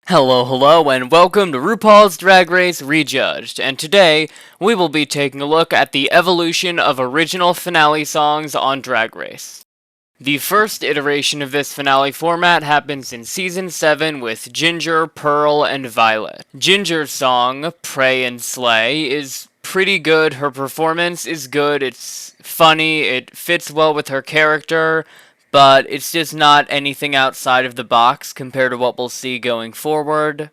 Hello, and welcome to RuPaul's Drag Race Rejudged, and today we will be taking a look at the evolution of original finale songs on Drag Race. The first iteration of this finale format happens in Season 7 with Ginger, Pearl, and Violet. Ginger's song, Pray and Slay, is pretty good. Her performance is good, it's funny, it fits well with her character, but it's just not anything outside of the box compared to what we'll see going forward.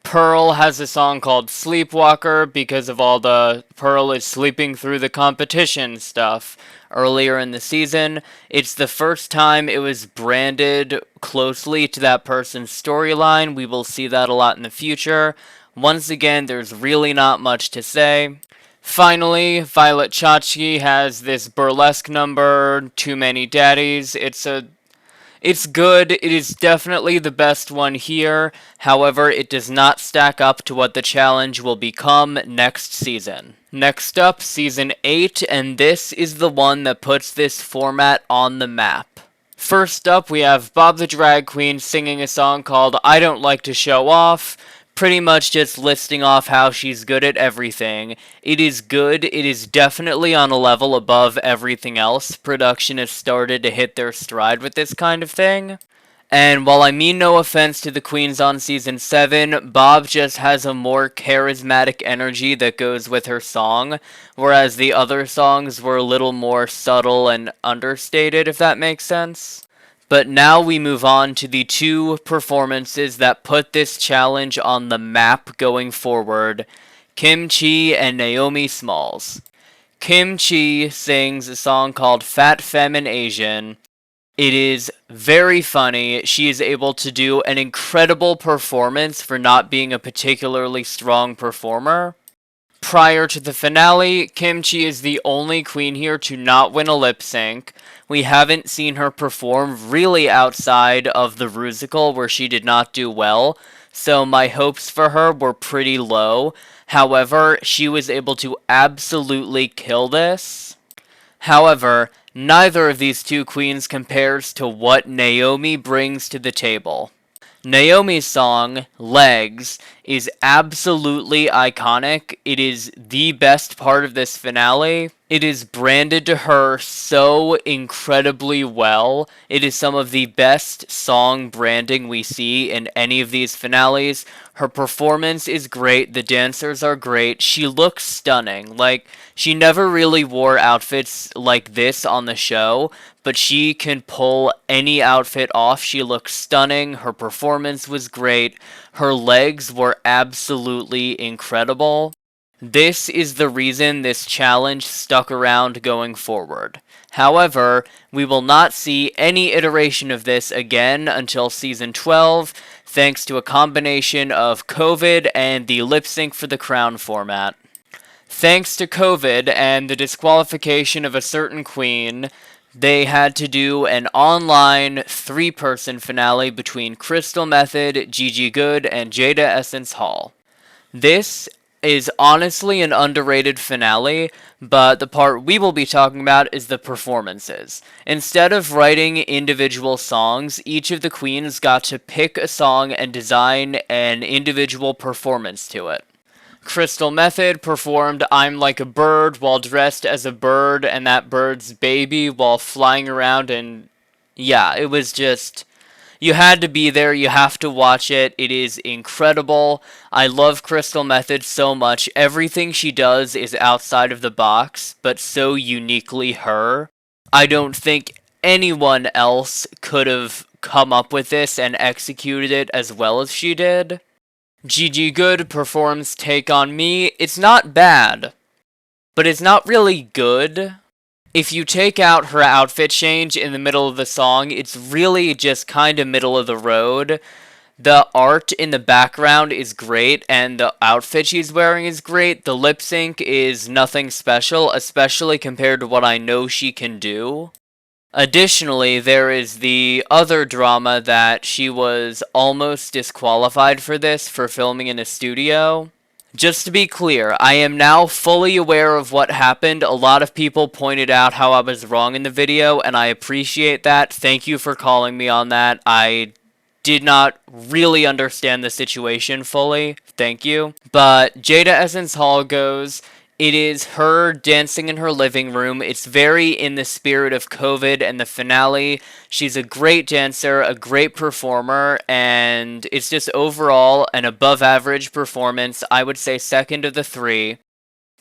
Pearl has a song called Sleepwalker because of all the Pearl is sleeping through the competition stuff earlier in the season. It's the first time it was branded closely to that person's storyline. We will see that a lot in the future. Once again, there's really not much to say. Finally, Violet Chachki has this burlesque number, Too Many Daddies. It's good. It is definitely the best one here. However, it does not stack up to what the challenge will become next season. Next up, Season 8, and this is the one that puts this format on the map. First up, we have Bob the Drag Queen singing a song called I Don't Like to Show Off, pretty much just listing off how she's good at everything. It is good. It is definitely on a level above everything else. Production has started to hit their stride with this kind of thing. And while I mean no offense to the queens on Season 7, Bob just has a more charismatic energy that goes with her song, whereas the other songs were a little more subtle and understated, if that makes sense. But now we move on to the two performances that put this challenge on the map going forward, Kim Chi and Naomi Smalls. Kim Chi sings a song called Fat Femme Asian. It is very funny. She is able to do an incredible performance for not being a particularly strong performer. Prior to the finale, Kim Chi is the only queen here to not win a lip sync. We haven't seen her perform really outside of the Rusical where she did not do well, so my hopes for her were pretty low. However, she was able to absolutely kill this. However, neither of these two queens compares to what Naomi brings to the table. Naomi's song, Legs, is absolutely iconic. It is the best part of this finale. It is branded to her so incredibly well. It is some of the best song branding we see in any of these finales. Her performance is great. The dancers are great. She looks stunning. She never really wore outfits like this on the show, but she can pull any outfit off. She looks stunning. Her performance was great. Her legs were absolutely incredible. This is the reason this challenge stuck around going forward. However, we will not see any iteration of this again until Season 12, thanks to a combination of COVID and the Lip Sync for the Crown format. Thanks to COVID and the disqualification of a certain queen, they had to do an online three-person finale between Crystal Method, Gigi Goode, and Jada Essence Hall. This is honestly an underrated finale, but the part we will be talking about is the performances. Instead of writing individual songs, each of the queens got to pick a song and design an individual performance to it. Crystal Method performed I'm Like a Bird while dressed as a bird and that bird's baby while flying around, and yeah, it was just... You had to be there, you have to watch it, it is incredible. I love Crystal Method so much. Everything she does is outside of the box, but so uniquely her. I don't think anyone else could have come up with this and executed it as well as she did. Gigi Goode performs Take On Me. It's not bad, but it's not really good. If you take out her outfit change in the middle of the song, it's really just kind of middle of the road. The art in the background is great, and the outfit she's wearing is great. The lip sync is nothing special, especially compared to what I know she can do. Additionally, there is the other drama that she was almost disqualified for this for filming in a studio. Just to be clear, I am now fully aware of what happened. A lot of people pointed out how I was wrong in the video, and I appreciate that. Thank you for calling me on that. I did not really understand the situation fully. Thank you. But Jada Essence Hall goes, it is her dancing in her living room. It's very in the spirit of COVID and the finale. She's a great dancer, a great performer, and it's just overall an above average performance. I would say second of the three.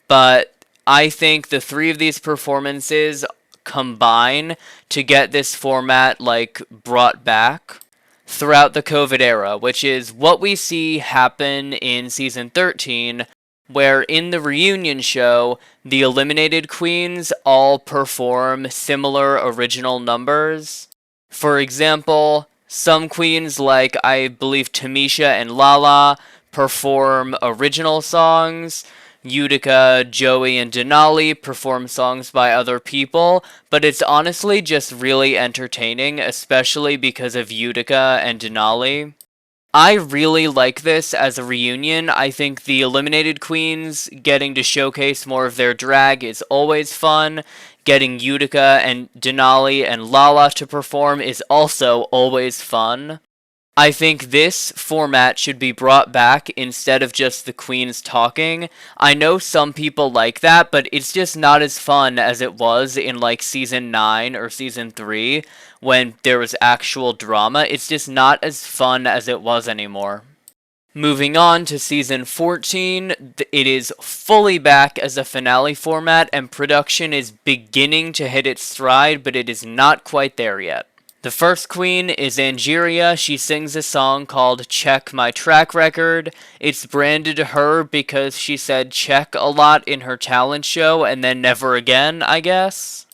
But I think the three of these performances combine to get this format like brought back throughout the COVID era, which is what we see happen in season 13, where in the reunion show, the eliminated queens all perform similar original numbers. For example, some queens, like I believe Tamisha and Lala, perform original songs. Utica, Joey, and Denali perform songs by other people, but it's honestly just really entertaining, especially because of Utica and Denali. I really like this as a reunion. I think the eliminated queens getting to showcase more of their drag is always fun. Getting Utica and Denali and Lala to perform is also always fun. I think this format should be brought back instead of just the queens talking. I know some people like that, but it's just not as fun as it was in like season 9 or season 3 when there was actual drama. It's just not as fun as it was anymore. Moving on to season 14, it is fully back as a finale format and production is beginning to hit its stride, but it is not quite there yet. The first queen is Angeria. She sings a song called Check My Track Record. It's branded to her because she said check a lot in her talent show and then never again, I guess.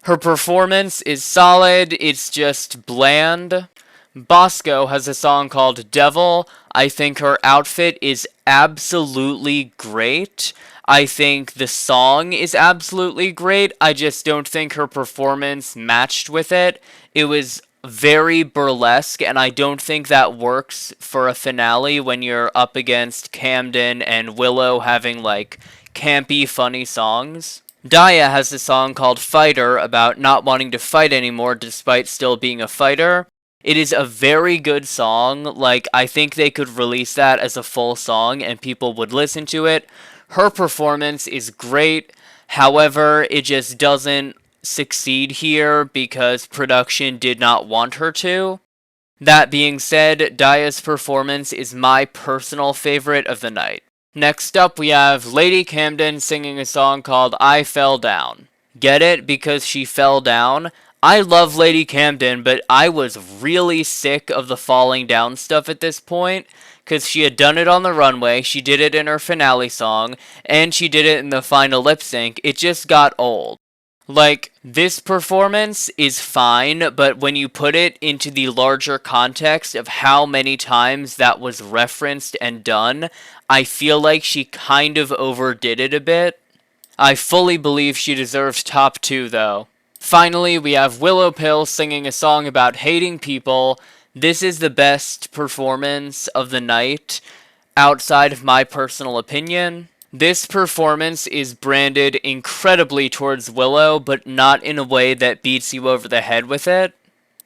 Her performance is solid, it's just bland. Bosco has a song called Devil. I think her outfit is absolutely great. I think the song is absolutely great. I just don't think her performance matched with it. It was very burlesque, and I don't think that works for a finale when you're up against Camden and Willow having, like, campy, funny songs. Daya has a song called Fighter about not wanting to fight anymore despite still being a fighter. It is a very good song. Like, I think they could release that as a full song and people would listen to it. Her performance is great. However, it just doesn't succeed here because production did not want her to. That being said, Daya's performance is my personal favorite of the night. Next up, we have Lady Camden singing a song called I Fell Down. Get it? Because she fell down? I love Lady Camden, but I was really sick of the falling down stuff at this point, because she had done it on the runway, she did it in her finale song, and she did it in the final lip sync. It just got old. Like, this performance is fine, but when you put it into the larger context of how many times that was referenced and done, I feel like she kind of overdid it a bit. I fully believe she deserves top 2, though. Finally, we have Willow Pill singing a song about hating people. This is the best performance of the night, outside of my personal opinion. This performance is branded incredibly towards Willow, but not in a way that beats you over the head with it.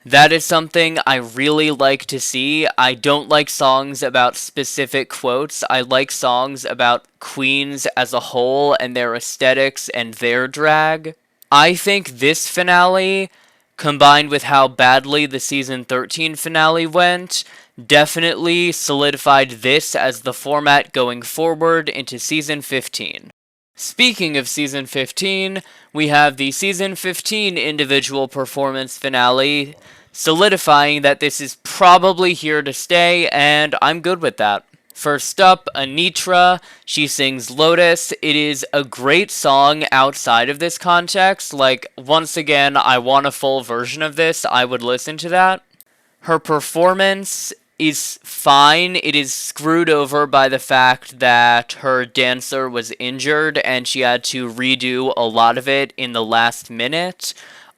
That is something I really like to see. I don't like songs about specific quotes. I like songs about queens as a whole and their aesthetics and their drag. I think this finale, combined with how badly the season 13 finale went, definitely solidified this as the format going forward into season 15. Speaking of season 15, we have the season 15 individual performance finale, solidifying that this is probably here to stay, and I'm good with that. First up, Anitra. She sings Lotus. It is a great song outside of this context. Like, once again, I want a full version of this. I would listen to that. Her performance is fine. It is screwed over by the fact that her dancer was injured and she had to redo a lot of it in the last minute.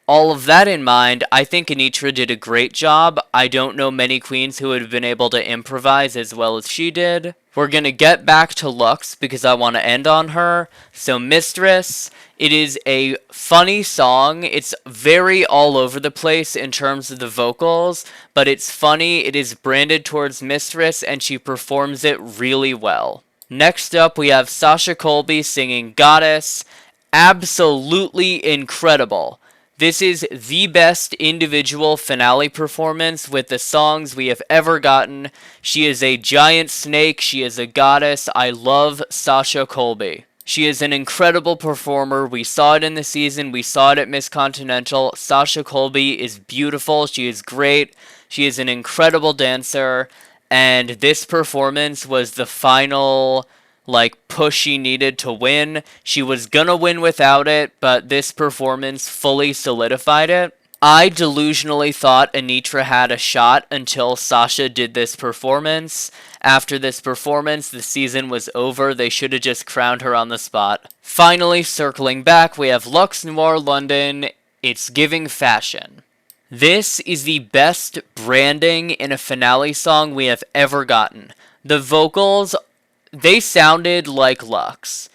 All of that in mind, I think Anitra did a great job. I don't know many queens who would have been able to improvise as well as she did. We're gonna get back to Lux because I want to end on her. So Mistress, it is a funny song. It's very all over the place in terms of the vocals, but it's funny. It is branded towards Mistress and she performs it really well. Next up, we have Sasha Colby singing Goddess. Absolutely incredible. This is the best individual finale performance with the songs we have ever gotten. She is a giant snake. She is a goddess. I love Sasha Colby. She is an incredible performer. We saw it in the season. We saw it at Miss Continental. Sasha Colby is beautiful. She is great. She is an incredible dancer. And this performance was the final push she needed to win. She was gonna win without it, but this performance fully solidified it. I delusionally thought Anitra had a shot until Sasha did this performance. After this performance, the season was over. They should have just crowned her on the spot. Finally, circling back, we have Luxe Noir London. It's giving fashion. This is the best branding in a finale song we have ever gotten. The vocals, they sounded like Lux.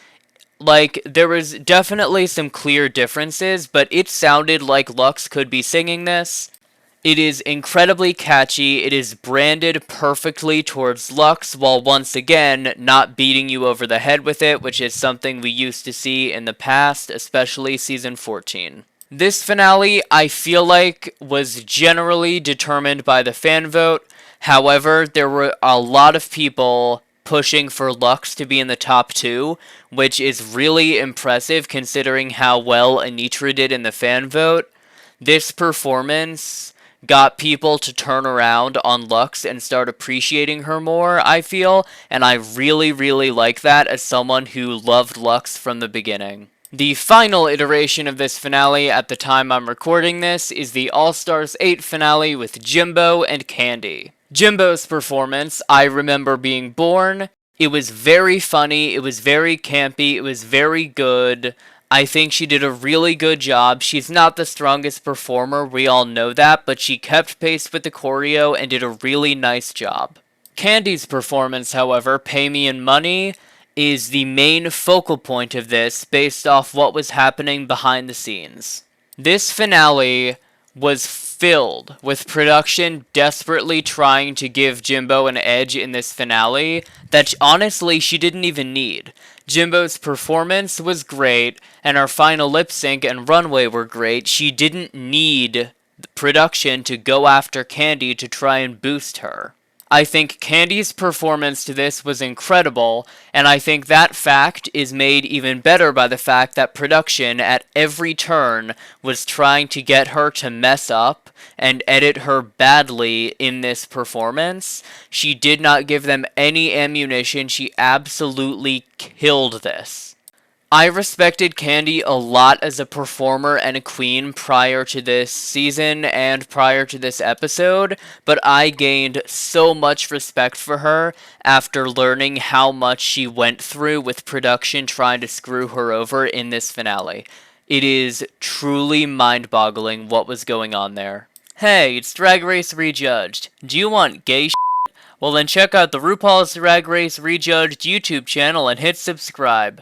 There was definitely some clear differences, but it sounded like Lux could be singing this. It is incredibly catchy. It is branded perfectly towards Lux, while once again not beating you over the head with it, which is something we used to see in the past, especially season 14. This finale, I feel like, was generally determined by the fan vote. However, there were a lot of people pushing for Lux to be in the top 2, which is really impressive considering how well Anitra did in the fan vote. This performance got people to turn around on Lux and start appreciating her more, I feel, and I really, really like that as someone who loved Lux from the beginning. The final iteration of this finale at the time I'm recording this is the All-Stars 8 finale with Jimbo and Candy. Jimbo's performance, I remember being born. It was very funny, it was very campy, it was very good. I think she did a really good job. She's not the strongest performer, we all know that, but she kept pace with the choreo and did a really nice job. Candy's performance, however, Pay Me in Money, is the main focal point of this based off what was happening behind the scenes. This finale was filled with production desperately trying to give Jimbo an edge in this finale that honestly she didn't even need. Jimbo's performance was great, and our final lip sync and runway were great. She didn't need production to go after Candy to try and boost her. I think Candy's performance to this was incredible, and I think that fact is made even better by the fact that production at every turn was trying to get her to mess up and edit her badly in this performance. She did not give them any ammunition. She absolutely killed this. I respected Candy a lot as a performer and a queen prior to this season and prior to this episode, but I gained so much respect for her after learning how much she went through with production trying to screw her over in this finale. It is truly mind-boggling what was going on there. Hey, it's Drag Race Rejudged. Do you want gay shit? Well then check out the RuPaul's Drag Race Rejudged YouTube channel and hit subscribe.